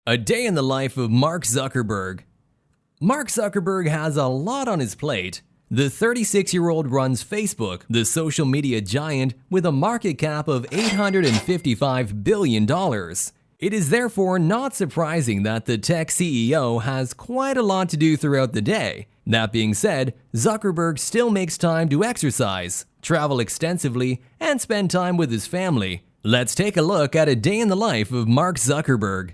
A day in the life of Mark Zuckerberg. Mark Zuckerberg has a lot on his plate. The 36-year-old runs Facebook, the social media giant, with a market cap of $855 billion. It is therefore not surprising that the tech CEO has quite a lot to do throughout the day. That being said, Zuckerberg still makes time to exercise, travel extensively, and spend time with his family. Let's take a look at a day in the life of Mark Zuckerberg.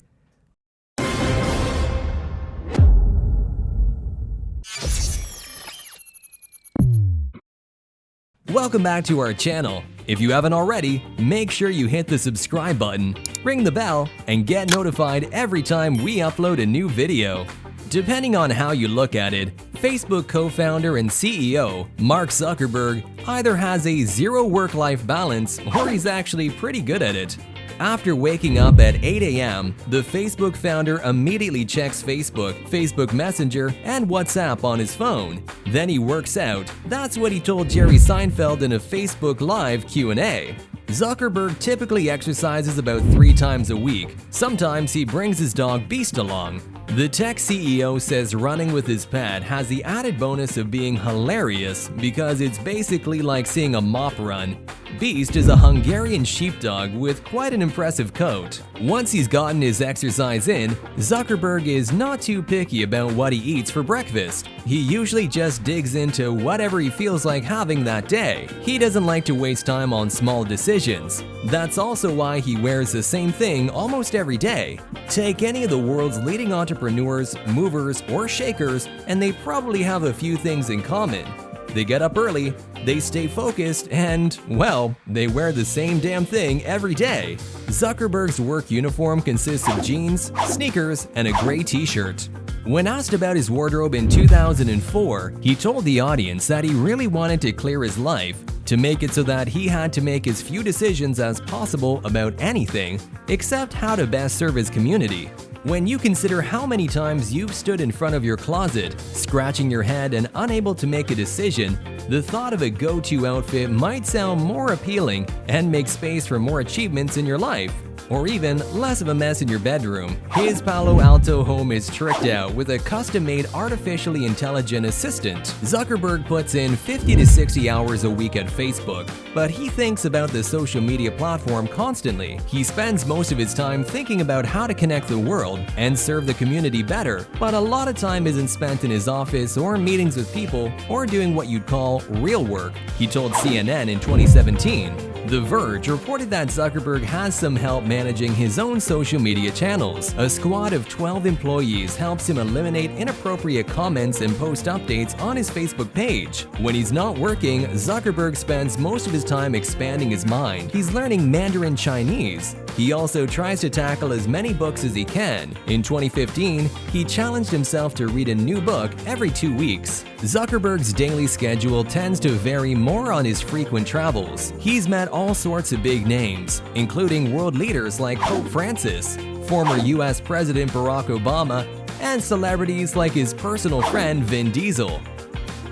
Welcome back to our channel. If you haven't already, make sure you hit the subscribe button, ring the bell, and get notified every time we upload a new video. Depending on how you look at it, Facebook co-founder and CEO Mark Zuckerberg either has a zero work-life balance or he's actually pretty good at it. After waking up at 8 a.m., the Facebook founder immediately checks Facebook, Facebook Messenger, and WhatsApp on his phone. Then he works out. That's what he told Jerry Seinfeld in a Facebook Live Q&A. Zuckerberg typically exercises about 3 times a week. Sometimes he brings his dog Beast along. The tech CEO says running with his pet has the added bonus of being hilarious because it's basically like seeing a mop run. Beast is a Hungarian sheepdog with quite an impressive coat. Once he's gotten his exercise in, Zuckerberg is not too picky about what he eats for breakfast. He usually just digs into whatever he feels like having that day. He doesn't like to waste time on small decisions. That's also why he wears the same thing almost every day. Take any of the world's leading entrepreneurs, movers, or shakers, and they probably have a few things in common. They get up early, they stay focused, and, well, they wear the same damn thing every day. Zuckerberg's work uniform consists of jeans, sneakers, and a gray t-shirt. When asked about his wardrobe in 2004, he told the audience that he really wanted to clear his life, to make it so that he had to make as few decisions as possible about anything, except how to best serve his community. When you consider how many times you've stood in front of your closet, scratching your head and unable to make a decision, the thought of a go-to outfit might sound more appealing and make space for more achievements in your life. Or even less of a mess in your bedroom. His Palo Alto home is tricked out with a custom-made artificially intelligent assistant. Zuckerberg puts in 50 to 60 hours a week at Facebook, but he thinks about the social media platform constantly. He spends most of his time thinking about how to connect the world and serve the community better, but a lot of time isn't spent in his office or meetings with people or doing what you'd call real work, he told CNN in 2017. The Verge reported that Zuckerberg has some help managing his own social media channels. A squad of 12 employees helps him eliminate inappropriate comments and post updates on his Facebook page. When he's not working, Zuckerberg spends most of his time expanding his mind. He's learning Mandarin Chinese. He also tries to tackle as many books as he can. In 2015, he challenged himself to read a new book every 2 weeks. Zuckerberg's daily schedule tends to vary more on his frequent travels. He's met all sorts of big names, including world leaders like Pope Francis, former US President Barack Obama, and celebrities like his personal friend Vin Diesel.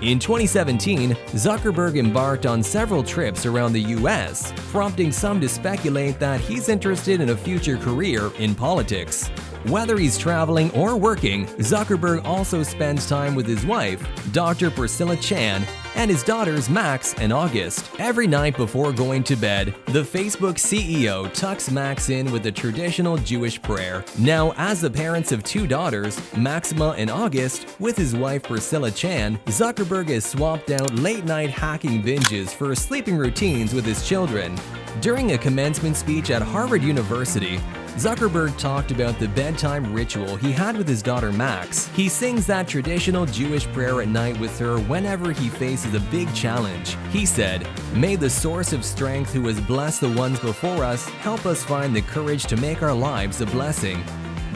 In 2017, Zuckerberg embarked on several trips around the US, prompting some to speculate that he's interested in a future career in politics. Whether he's traveling or working, Zuckerberg also spends time with his wife, Dr. Priscilla Chan, and his daughters Max and August. Every night before going to bed, the Facebook CEO tucks Max in with a traditional Jewish prayer. Now, as the parents of 2 daughters, Maxima and August, with his wife Priscilla Chan, Zuckerberg has swapped out late-night hacking binges for sleeping routines with his children. During a commencement speech at Harvard University, Zuckerberg talked about the bedtime ritual he had with his daughter Max. He sings that traditional Jewish prayer at night with her whenever he faces a big challenge. He said, "May the source of strength who has blessed the ones before us help us find the courage to make our lives a blessing."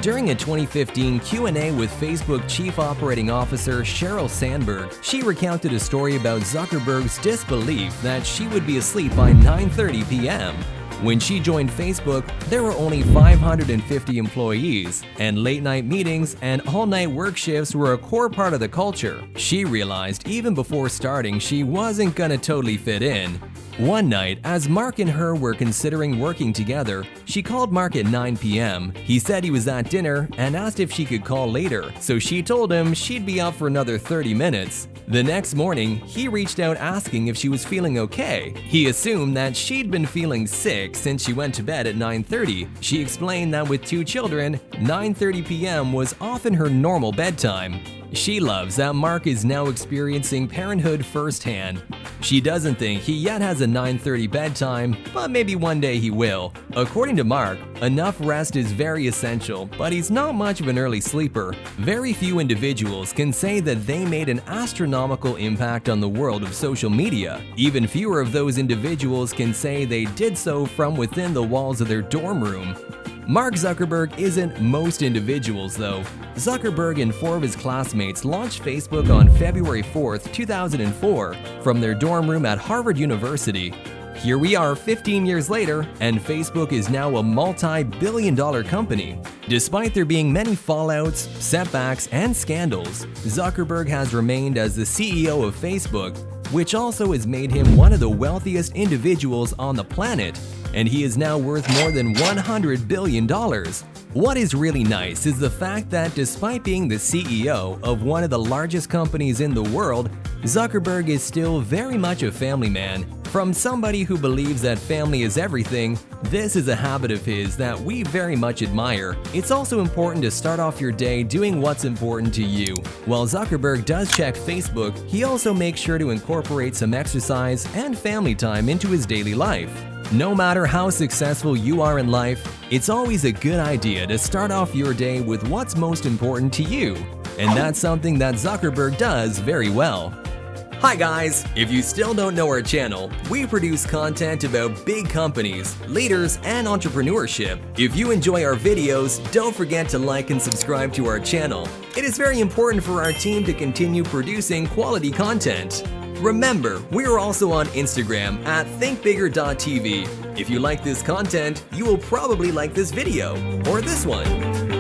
During a 2015 Q&A with Facebook Chief Operating Officer Sheryl Sandberg, she recounted a story about Zuckerberg's disbelief that she would be asleep by 9:30 p.m. When she joined Facebook, there were only 550 employees, and late-night meetings and all-night work shifts were a core part of the culture. She realized even before starting she wasn't gonna totally fit in. One night, as Mark and her were considering working together, she called Mark at 9 p.m. He said he was at dinner and asked if she could call later, so she told him she'd be up for another 30 minutes. The next morning, he reached out asking if she was feeling okay. He assumed that she'd been feeling sick since she went to bed at 9:30. She explained that with 2 children, 9:30 p.m. was often her normal bedtime. She loves that Mark is now experiencing parenthood firsthand. She doesn't think he yet has a 9:30 bedtime, but maybe one day he will. According to Mark, enough rest is very essential, but he's not much of an early sleeper. Very few individuals can say that they made an astronomical impact on the world of social media. Even fewer of those individuals can say they did so from within the walls of their dorm room. Mark Zuckerberg isn't most individuals, though. Zuckerberg and 4 of his classmates launched Facebook on February 4, 2004, from their dorm room at Harvard University. Here we are 15 years later, and Facebook is now a multi-billion-dollar company. Despite there being many fallouts, setbacks, and scandals, Zuckerberg has remained as the CEO of Facebook, which also has made him one of the wealthiest individuals on the planet, and he is now worth more than $100 billion. What is really nice is the fact that despite being the CEO of one of the largest companies in the world, Zuckerberg is still very much a family man. From somebody who believes that family is everything, this is a habit of his that we very much admire. It's also important to start off your day doing what's important to you. While Zuckerberg does check Facebook, he also makes sure to incorporate some exercise and family time into his daily life. No matter how successful you are in life, it's always a good idea to start off your day with what's most important to you. And that's something that Zuckerberg does very well. Hi guys! If you still don't know our channel, we produce content about big companies, leaders, and entrepreneurship. If you enjoy our videos, don't forget to like and subscribe to our channel. It is very important for our team to continue producing quality content. Remember, we are also on Instagram at thinkbigger.tv. If you like this content, you will probably like this video or this one.